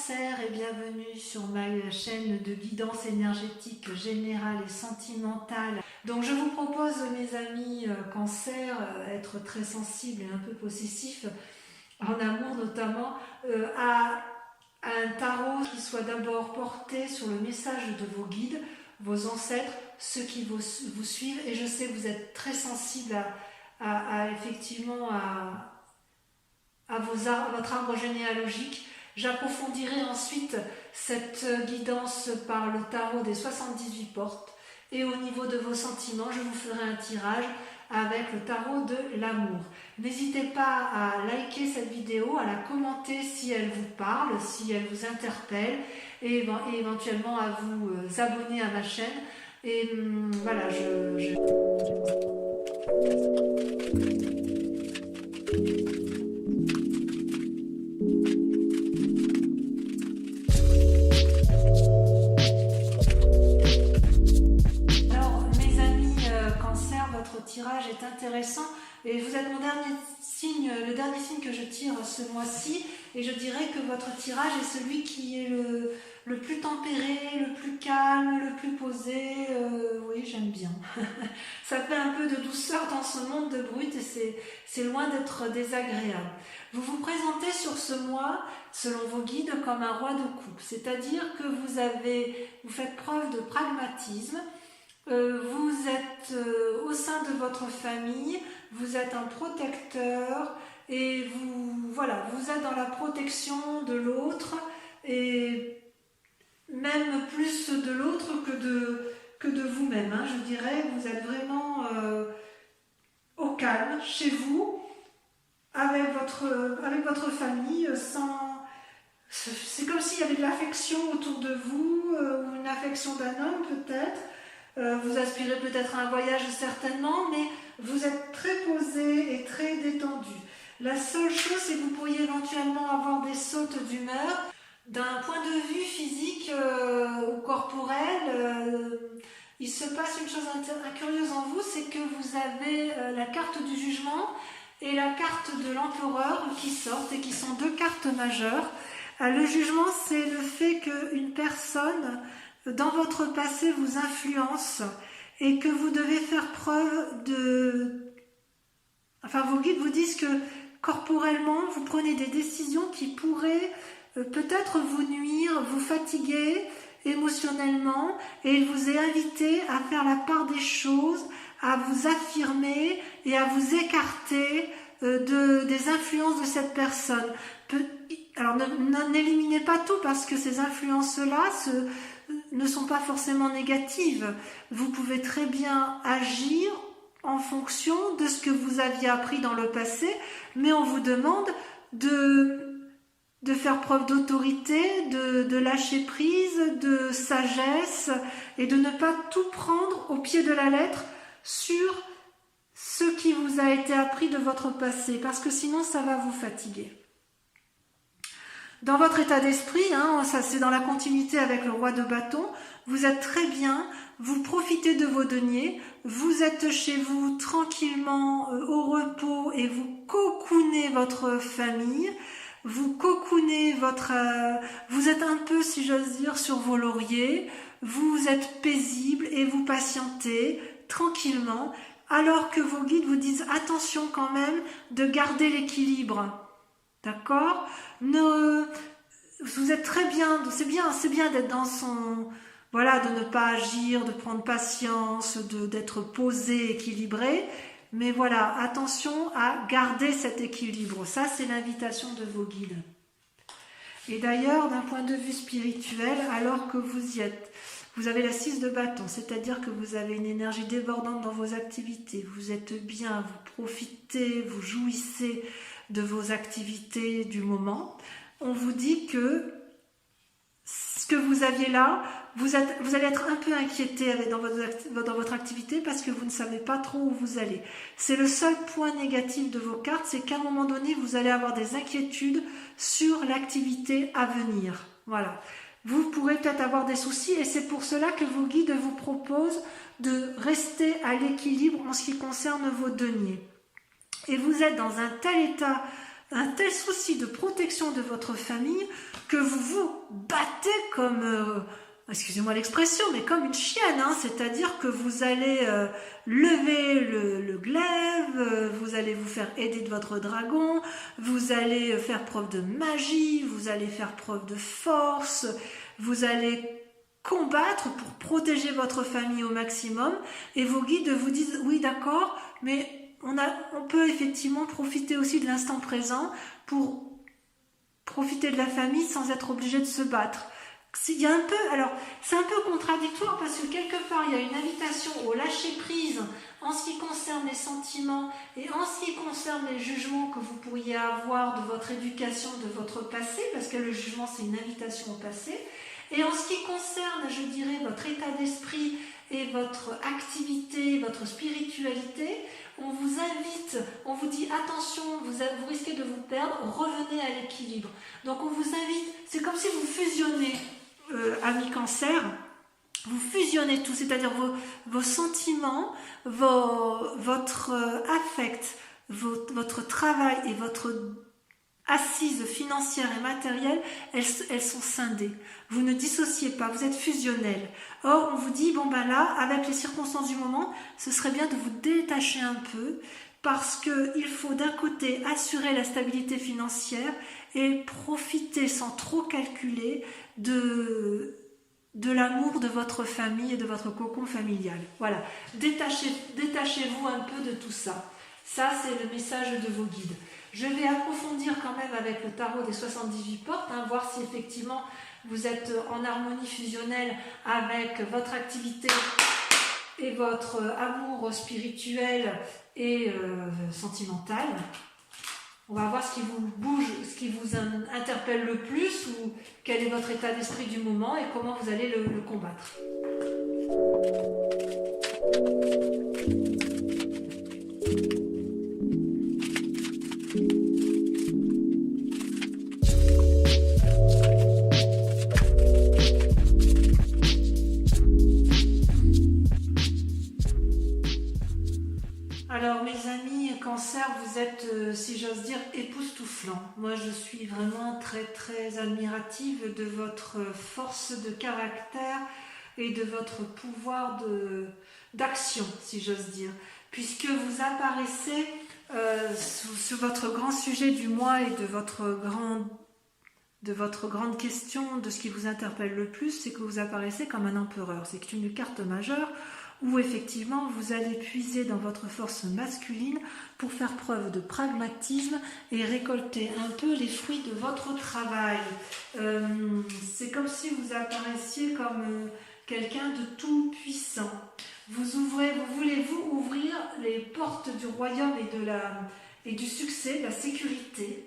Cancer et bienvenue sur ma chaîne de guidance énergétique générale et sentimentale. Donc je vous propose, mes amis Cancer, être très sensible et un peu possessif, en amour notamment, à un tarot qui soit d'abord porté sur le message de vos guides, vos ancêtres, ceux qui vous suivent. Et je sais que vous êtes très sensible effectivement à votre arbre généalogique. J'approfondirai ensuite cette guidance par le tarot des 78 portes. Et au niveau de vos sentiments, je vous ferai un tirage avec le tarot de l'amour. N'hésitez pas à liker cette vidéo, à la commenter si elle vous parle, si elle vous interpelle, et éventuellement à vous abonner à ma chaîne. Et voilà, tirage est intéressant et vous êtes mon dernier signe, le dernier signe que je tire ce mois-ci, et je dirais que votre tirage est celui qui est le plus tempéré, le plus calme, le plus posé. Oui, j'aime bien. Ça fait un peu de douceur dans ce monde de brut et c'est loin d'être désagréable. Vous vous présentez sur ce mois, selon vos guides, comme un roi de coupe, c'est-à-dire que vous faites preuve de pragmatisme. Vous êtes au sein de votre famille, vous êtes un protecteur et vous êtes dans la protection de l'autre, et même plus de l'autre que de vous-même, hein, je dirais. Vous êtes vraiment au calme chez vous, avec votre famille, c'est comme s'il y avait de l'affection autour de vous, ou une affection d'un homme peut-être. Vous aspirez peut-être à un voyage certainement, mais vous êtes très posé et très détendu. La seule chose, c'est que vous pourriez éventuellement avoir des sautes d'humeur. D'un point de vue physique ou corporel, il se passe une chose curieuse en vous, c'est que vous avez la carte du jugement et la carte de l'empereur qui sortent, et qui sont deux cartes majeures. Le jugement, c'est le fait qu'une personne dans votre passé vous influence et que vous devez faire preuve de... Enfin, vos guides vous disent que corporellement, vous prenez des décisions qui pourraient peut-être vous nuire, vous fatiguer émotionnellement, et il vous est invité à faire la part des choses, à vous affirmer et à vous écarter des influences de cette personne. Alors, n'éliminez pas tout, parce que ces influences-là ne sont pas forcément négatives. Vous pouvez très bien agir en fonction de ce que vous aviez appris dans le passé, mais on vous demande de faire preuve d'autorité, de lâcher prise, de sagesse, et de ne pas tout prendre au pied de la lettre sur ce qui vous a été appris de votre passé, parce que sinon ça va vous fatiguer. Dans votre état d'esprit, hein, ça c'est dans la continuité avec le roi de bâton, vous êtes très bien, vous profitez de vos deniers, vous êtes chez vous tranquillement au repos, et vous cocoonez votre famille, vous cocoonez vous êtes un peu, si j'ose dire, sur vos lauriers, vous êtes paisible et vous patientez tranquillement, alors que vos guides vous disent attention quand même de garder l'équilibre. D'accord? Vous êtes très bien, c'est bien d'être dans son... Voilà, de ne pas agir, de prendre patience, d'être posé, équilibré. Mais voilà, attention à garder cet équilibre. Ça, c'est l'invitation de vos guides. Et d'ailleurs, d'un point de vue spirituel, alors que vous y êtes, vous avez la 6 de bâton, c'est-à-dire que vous avez une énergie débordante dans vos activités. Vous êtes bien, vous profitez, vous jouissez de vos activités du moment. On vous dit que ce que vous aviez là, vous allez être un peu inquiété dans votre activité, parce que vous ne savez pas trop où vous allez. C'est le seul point négatif de vos cartes, c'est qu'à un moment donné, vous allez avoir des inquiétudes sur l'activité à venir. Voilà. Vous pourrez peut-être avoir des soucis, et c'est pour cela que vos guides vous proposent de rester à l'équilibre en ce qui concerne vos deniers. Et vous êtes dans un tel état un tel souci de protection de votre famille que vous vous battez comme, excusez-moi l'expression, mais comme une chienne, hein, c'est-à-dire que vous allez lever le glaive, vous allez vous faire aider de votre dragon, vous allez faire preuve de magie, vous allez faire preuve de force, vous allez combattre pour protéger votre famille au maximum, et vos guides vous disent oui d'accord, mais on peut effectivement profiter aussi de l'instant présent pour profiter de la famille sans être obligé de se battre. Il y a un peu, alors c'est un peu contradictoire parce que quelque part il y a une invitation au lâcher prise en ce qui concerne les sentiments et en ce qui concerne les jugements que vous pourriez avoir de votre éducation, de votre passé, parce que le jugement c'est une invitation au passé. Et en ce qui concerne, je dirais, votre état d'esprit et votre activité, votre spiritualité, on vous invite, on vous dit attention, vous risquez de vous perdre, revenez à l'équilibre. Donc on vous invite, c'est comme si vous fusionnez, amis cancer, vous fusionnez tout, c'est-à-dire vos sentiments, votre affect, votre travail et votre assises financières et matérielles, elles sont scindées. Vous ne dissociez pas, vous êtes fusionnel. Or, on vous dit, bon ben là, avec les circonstances du moment, ce serait bien de vous détacher un peu, parce qu'il faut d'un côté assurer la stabilité financière et profiter sans trop calculer de l'amour de votre famille et de votre cocon familial. Voilà, détachez-vous un peu de tout ça. Ça, c'est le message de vos guides. Je vais approfondir quand même avec le tarot des 78 portes, hein, voir si effectivement vous êtes en harmonie fusionnelle avec votre activité et votre amour spirituel et sentimental. On va voir ce qui vous bouge, ce qui vous interpelle le plus, ou quel est votre état d'esprit du moment et comment vous allez le combattre. Alors mes amis cancer, vous êtes, si j'ose dire, époustouflants. Moi je suis vraiment très très admirative de votre force de caractère et de votre pouvoir d'action, si j'ose dire. Puisque vous apparaissez sur votre grand sujet du mois et de votre grande question, de ce qui vous interpelle le plus, c'est que vous apparaissez comme un empereur. C'est une carte majeure où effectivement vous allez puiser dans votre force masculine pour faire preuve de pragmatisme et récolter un peu les fruits de votre travail. C'est comme si vous apparaissiez comme quelqu'un de tout puissant. Vous voulez-vous ouvrir les portes du royaume et du succès, de la sécurité.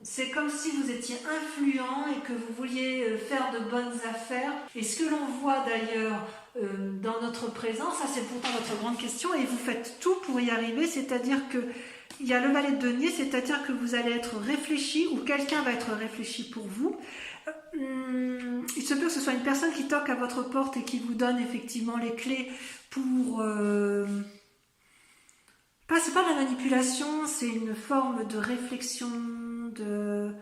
C'est comme si vous étiez influent et que vous vouliez faire de bonnes affaires. Et ce que l'on voit d'ailleurs dans notre présent, ça c'est pourtant votre grande question, et vous faites tout pour y arriver, c'est-à-dire que il y a le valet de denier, c'est-à-dire que vous allez être réfléchi ou quelqu'un va être réfléchi pour vous. Il se peut que ce soit une personne qui toque à votre porte et qui vous donne effectivement les clés pour... c'est pas de la manipulation, c'est une forme de réflexion, de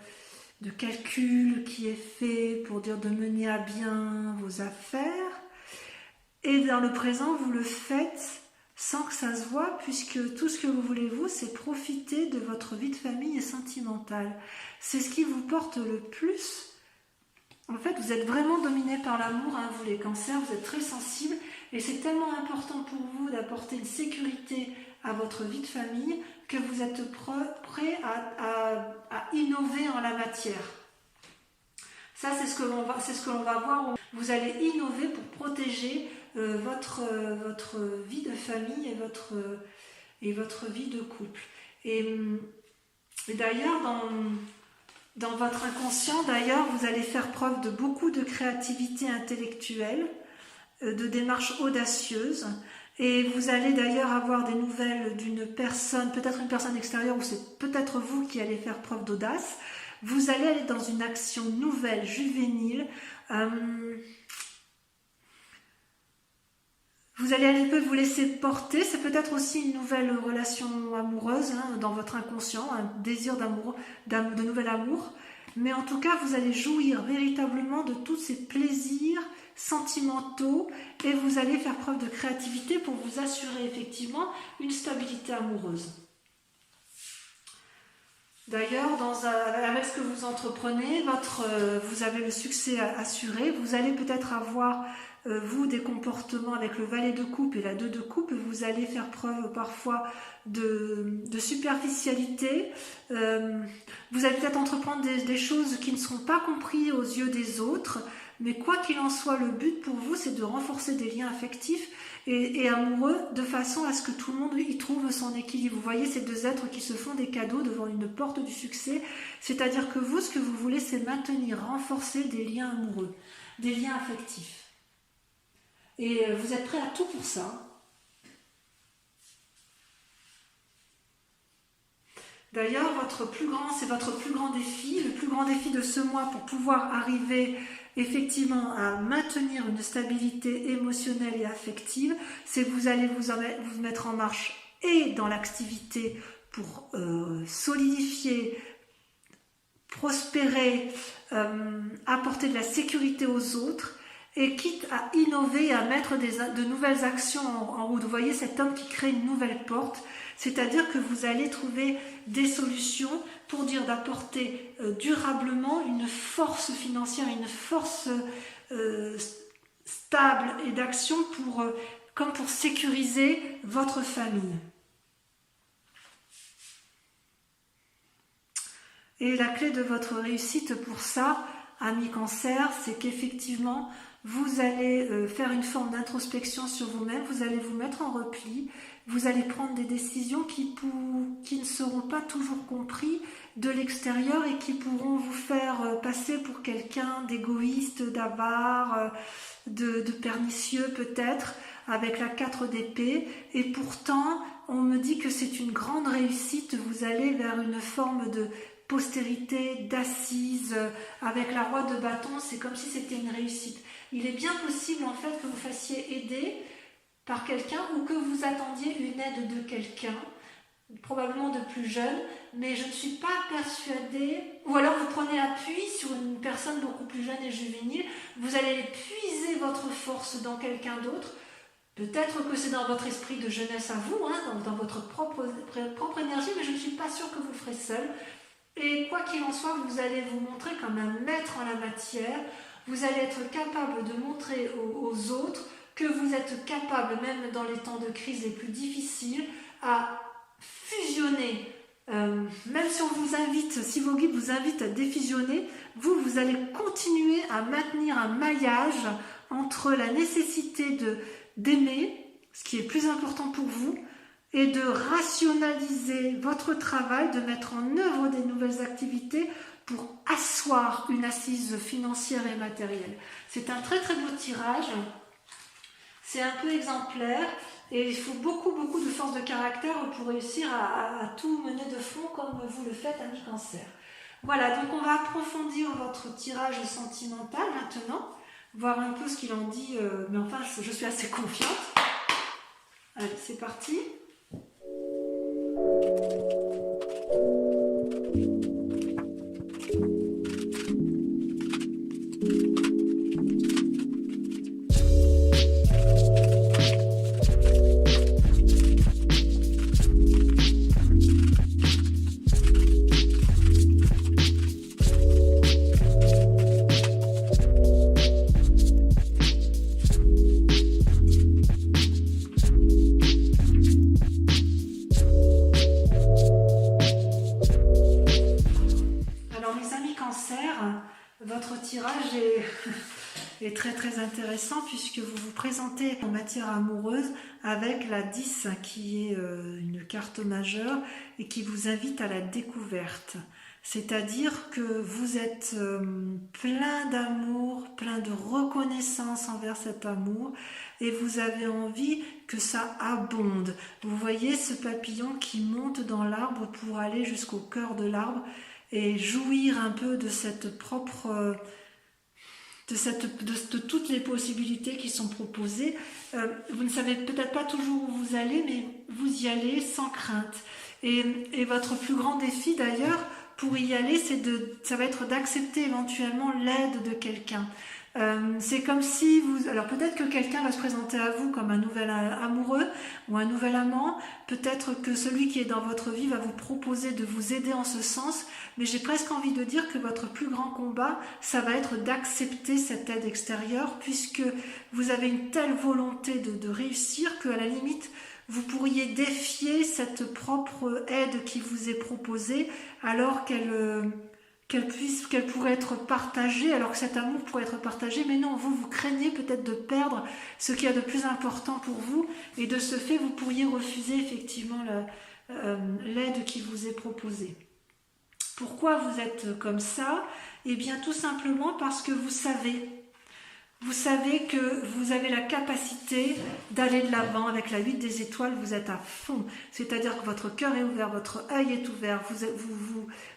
calcul qui est fait pour dire de mener à bien vos affaires. Et dans le présent, vous le faites sans que ça se voie, puisque tout ce que vous voulez, vous, c'est profiter de votre vie de famille et sentimentale. C'est ce qui vous porte le plus. En fait, vous êtes vraiment dominé par l'amour, hein, vous les cancers, vous êtes très sensibles, et c'est tellement important pour vous d'apporter une sécurité à votre vie de famille que vous êtes prêt à innover en la matière. Ça, c'est ce que l'on va voir. Vous allez innover pour protéger votre vie de famille et votre vie de couple. Et d'ailleurs, dans votre inconscient, d'ailleurs, vous allez faire preuve de beaucoup de créativité intellectuelle, de démarches audacieuses. Et vous allez d'ailleurs avoir des nouvelles d'une personne, peut-être une personne extérieure, ou c'est peut-être vous qui allez faire preuve d'audace. Vous allez aller dans une action nouvelle, juvénile. Vous allez un peu vous laisser porter, c'est peut-être aussi une nouvelle relation amoureuse hein, dans votre inconscient, un désir d'amour, de nouvel amour. Mais en tout cas, vous allez jouir véritablement de tous ces plaisirs sentimentaux et vous allez faire preuve de créativité pour vous assurer effectivement une stabilité amoureuse. D'ailleurs, avec ce que vous entreprenez, vous avez le succès assuré. Vous allez peut-être avoir, vous, des comportements avec le valet de coupe et la 2 de coupe. Vous allez faire preuve parfois de superficialité. Vous allez peut-être entreprendre des choses qui ne seront pas comprises aux yeux des autres. Mais quoi qu'il en soit, le but pour vous, c'est de renforcer des liens affectifs et amoureux de façon à ce que tout le monde y trouve son équilibre. Vous voyez ces deux êtres qui se font des cadeaux devant une porte du succès, c'est-à-dire que vous, ce que vous voulez, c'est maintenir, renforcer des liens amoureux, des liens affectifs. Et vous êtes prêts à tout pour ça. D'ailleurs, c'est votre plus grand défi, le plus grand défi de ce mois pour pouvoir arriver effectivement à maintenir une stabilité émotionnelle et affective, c'est que vous allez vous mettre en marche et dans l'activité pour solidifier, prospérer, apporter de la sécurité aux autres et quitte à innover et à mettre de nouvelles actions en route. Vous voyez cet homme qui crée une nouvelle porte, c'est-à-dire que vous allez trouver des solutions pour dire d'apporter durablement une force financière, une force stable et d'action comme pour sécuriser votre famille. Et la clé de votre réussite pour ça, amis Cancer, c'est qu'effectivement, vous allez faire une forme d'introspection sur vous-même, vous allez vous mettre en repli, vous allez prendre des décisions qui ne seront pas toujours comprises de l'extérieur et qui pourront vous faire passer pour quelqu'un d'égoïste, d'avare, de pernicieux peut-être, avec la 4 d'épée. Et pourtant, on me dit que c'est une grande réussite, vous allez vers une forme de postérité, d'assise, avec la roi de bâton, c'est comme si c'était une réussite. Il est bien possible en fait que vous fassiez aider par quelqu'un ou que vous attendiez une aide de quelqu'un, probablement de plus jeune, mais je ne suis pas persuadée, ou alors vous prenez appui sur une personne beaucoup plus jeune et juvénile, vous allez puiser votre force dans quelqu'un d'autre, peut-être que c'est dans votre esprit de jeunesse à vous, hein, dans votre propre énergie, mais je ne suis pas sûre que vous le ferez seul. Et quoi qu'il en soit, vous allez vous montrer comme un maître en la matière, vous allez être capable de montrer aux autres que vous êtes capable, même dans les temps de crise les plus difficiles, à fusionner. Même si on vous invite, si vos guides vous invitent à défusionner, vous allez continuer à maintenir un maillage entre la nécessité d'aimer, ce qui est plus important pour vous, et de rationaliser votre travail, de mettre en œuvre des nouvelles activités pour asseoir une assise financière et matérielle. C'est un très très beau tirage, c'est un peu exemplaire et il faut beaucoup de force de caractère pour réussir à tout mener de front comme vous le faites, amis Cancer. Voilà, donc on va approfondir votre tirage sentimental maintenant, voir un peu ce qu'il en dit, mais enfin je suis assez confiante. Allez, c'est parti. Votre tirage est très très intéressant puisque vous vous présentez en matière amoureuse avec la 10 qui est une carte majeure et qui vous invite à la découverte. C'est-à-dire que vous êtes plein d'amour, plein de reconnaissance envers cet amour et vous avez envie que ça abonde. Vous voyez ce papillon qui monte dans l'arbre pour aller jusqu'au cœur de l'arbre et jouir un peu de cette propre de toutes les possibilités qui sont proposées. Vous ne savez peut-être pas toujours où vous allez, mais vous y allez sans crainte. Et votre plus grand défi d'ailleurs, pour y aller, ça va être d'accepter éventuellement l'aide de quelqu'un. C'est comme si alors peut-être que quelqu'un va se présenter à vous comme un nouvel amoureux ou un nouvel amant, peut-être que celui qui est dans votre vie va vous proposer de vous aider en ce sens, mais j'ai presque envie de dire que votre plus grand combat, ça va être d'accepter cette aide extérieure, puisque vous avez une telle volonté de réussir qu'à la limite, vous pourriez défier cette propre aide qui vous est proposée, alors qu'elle pourrait être partagée, alors que cet amour pourrait être partagé, mais non, vous craignez peut-être de perdre ce qu'il y a de plus important pour vous, et de ce fait, vous pourriez refuser effectivement l'aide qui vous est proposée. Pourquoi vous êtes comme ça? Eh bien, tout simplement parce que vous savez que vous avez la capacité d'aller de l'avant avec la 8 des étoiles, vous êtes à fond. C'est-à-dire que votre cœur est ouvert, votre œil est ouvert,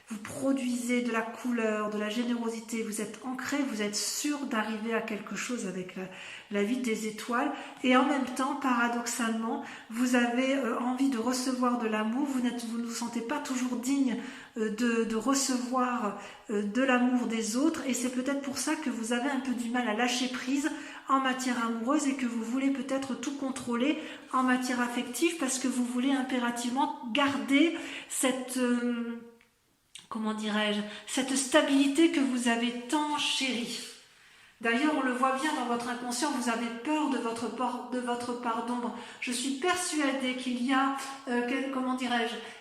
vous produisez de la couleur, de la générosité, vous êtes ancré, vous êtes sûr d'arriver à quelque chose avec la 8 des étoiles. Et en même temps, paradoxalement, vous avez envie de recevoir de l'amour, vous ne vous sentez pas toujours digne de recevoir de l'amour des autres, et c'est peut-être pour ça que vous avez un peu du mal à lâcher prise en matière amoureuse et que vous voulez peut-être tout contrôler en matière affective, parce que vous voulez impérativement garder cette cette stabilité que vous avez tant chérie. D'ailleurs, on le voit bien dans votre inconscient, vous avez peur de votre part d'ombre. Je suis persuadée qu'il y a,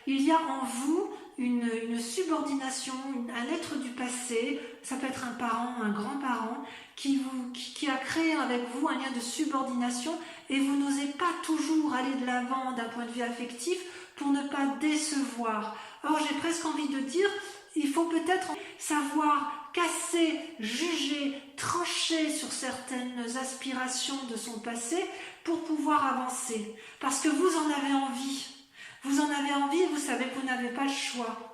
il y a en vous une subordination, un être du passé, ça peut être un parent, un grand-parent, qui a créé avec vous un lien de subordination, et vous n'osez pas toujours aller de l'avant d'un point de vue affectif pour ne pas décevoir. Or, j'ai presque envie de dire, il faut peut-être savoir casser, juger, trancher sur certaines aspirations de son passé pour pouvoir avancer. Parce que vous en avez envie. Vous en avez envie et vous savez que vous n'avez pas le choix.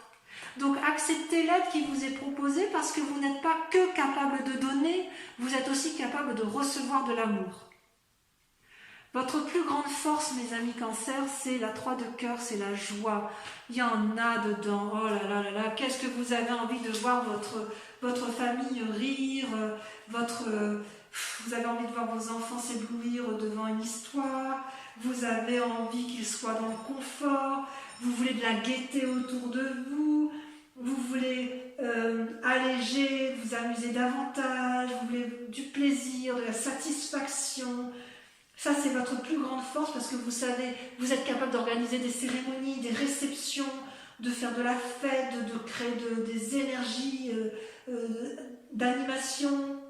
Donc acceptez l'aide qui vous est proposée, parce que vous n'êtes pas que capable de donner, vous êtes aussi capable de recevoir de l'amour. Votre plus grande force, mes amis Cancer, c'est la 3 de cœur, c'est la joie. Il y en a dedans. Oh là là là là, qu'est-ce que vous avez envie de voir votre famille rire, vous avez envie de voir vos enfants s'éblouir devant une histoire, vous avez envie qu'ils soient dans le confort, vous voulez de la gaieté autour de vous, vous voulez alléger, vous amuser davantage, vous voulez du plaisir, de la satisfaction. Ça, c'est votre plus grande force, parce que vous savez, vous êtes capable d'organiser des cérémonies, des réceptions, de faire de la fête, de créer des énergies d'animation.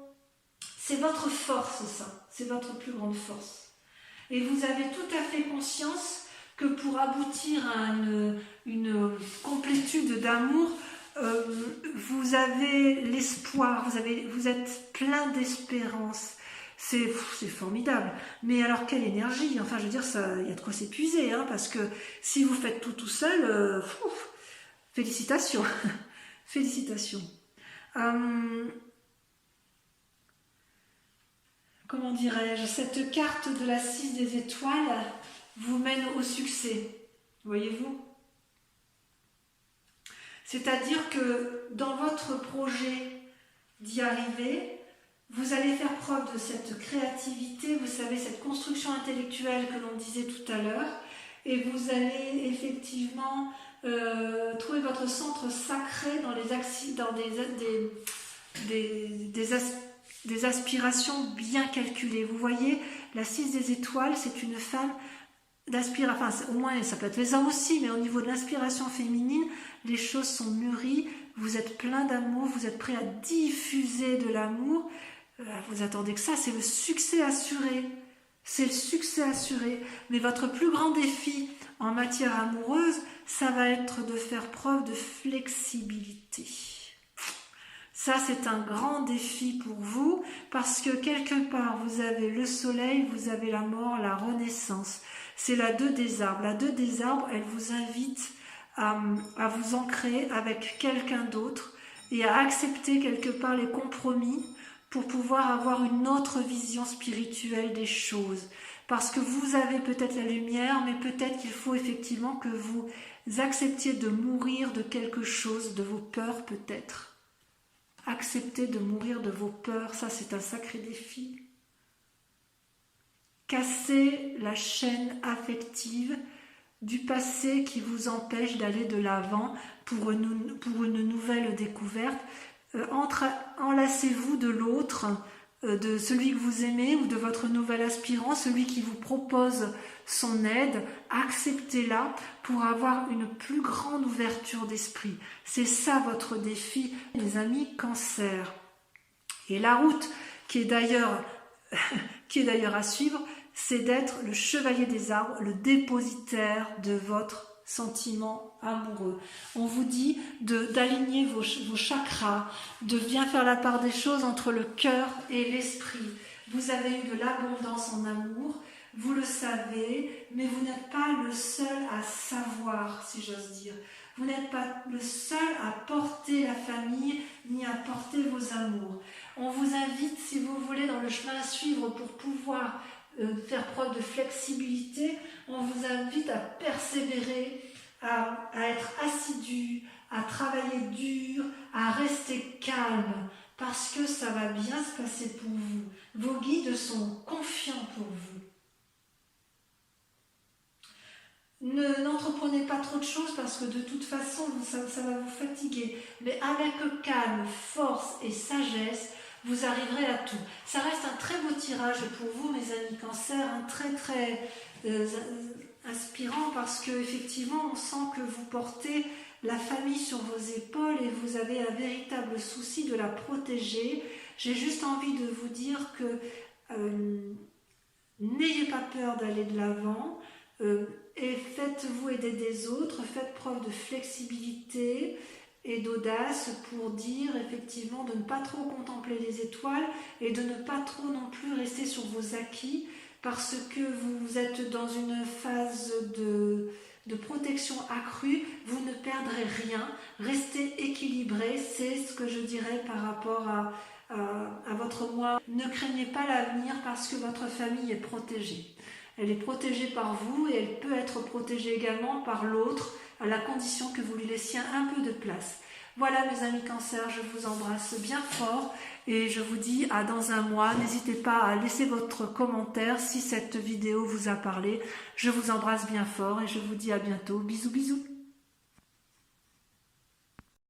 C'est votre force, ça. C'est votre plus grande force. Et vous avez tout à fait conscience que pour aboutir à une complétude d'amour, vous avez l'espoir, vous êtes plein d'espérance. C'est formidable. Mais alors, quelle énergie! Enfin, je veux dire, il y a de quoi s'épuiser, hein, parce que si vous faites tout seul, félicitations. Félicitations. Comment dirais-je, cette carte de la 6 des étoiles vous mène au succès, voyez-vous? C'est-à-dire que dans votre projet d'y arriver, vous allez faire preuve de cette créativité, vous savez, cette construction intellectuelle que l'on disait tout à l'heure, et vous allez effectivement trouver votre centre sacré dans des aspirations bien calculées. Vous voyez, la 6 des étoiles, c'est une femme au moins ça peut être les hommes aussi, mais au niveau de l'inspiration féminine, les choses sont mûries, vous êtes plein d'amour, vous êtes prêt à diffuser de l'amour, vous attendez que ça, c'est le succès assuré. C'est le succès assuré. Mais votre plus grand défi en matière amoureuse, ça va être de faire preuve de flexibilité. Ça, c'est un grand défi pour vous, parce que quelque part, vous avez le soleil, vous avez la mort, la renaissance. C'est la 2 des arbres. La 2 des arbres, elle vous invite à vous ancrer avec quelqu'un d'autre et à accepter quelque part les compromis pour pouvoir avoir une autre vision spirituelle des choses. Parce que vous avez peut-être la lumière, mais peut-être qu'il faut effectivement que vous acceptiez de mourir de quelque chose, de vos peurs peut-être. Accepter de mourir de vos peurs, ça c'est un sacré défi. Casser la chaîne affective du passé qui vous empêche d'aller de l'avant pour une nouvelle découverte. Enlacez-vous de l'autre, de celui que vous aimez ou de votre nouvel aspirant, celui qui vous propose son aide. Acceptez-la pour avoir une plus grande ouverture d'esprit. C'est ça votre défi, les amis Cancer. Et la route qui est d'ailleurs à suivre, c'est d'être le chevalier des arbres, le dépositaire de votre sentiment amoureux. On vous dit d'aligner vos chakras, de bien faire la part des choses entre le cœur et l'esprit. Vous avez eu de l'abondance en amour, vous le savez, mais vous n'êtes pas le seul à savoir, si j'ose dire. Vous n'êtes pas le seul à porter la famille, ni à porter vos amours. On vous invite, si vous voulez, dans le chemin à suivre pour pouvoir faire preuve de flexibilité, on vous invite à persévérer, à être assidu, à travailler dur, à rester calme, parce que ça va bien se passer pour vous. Vos guides sont confiants pour vous. N'entreprenez pas trop de choses parce que de toute façon, ça va vous fatiguer. Mais avec calme, force et sagesse, vous arriverez à tout. Ça reste un très beau tirage pour vous, mes amis Cancer, un très inspirant parce que effectivement, on sent que vous portez la famille sur vos épaules et vous avez un véritable souci de la protéger. J'ai juste envie de vous dire que n'ayez pas peur d'aller de l'avant et faites-vous aider des autres, faites preuve de flexibilité et d'audace pour dire effectivement de ne pas trop contempler les étoiles et de ne pas trop non plus rester sur vos acquis parce que vous êtes dans une phase de protection accrue, vous ne perdrez rien, restez équilibré, c'est ce que je dirais par rapport à votre moi. Ne craignez pas l'avenir parce que votre famille est protégée. Elle est protégée par vous et elle peut être protégée également par l'autre à la condition que vous lui laissiez un peu de place. Voilà mes amis Cancer, je vous embrasse bien fort et je vous dis à dans un mois. N'hésitez pas à laisser votre commentaire si cette vidéo vous a parlé. Je vous embrasse bien fort et je vous dis à bientôt. Bisous bisous.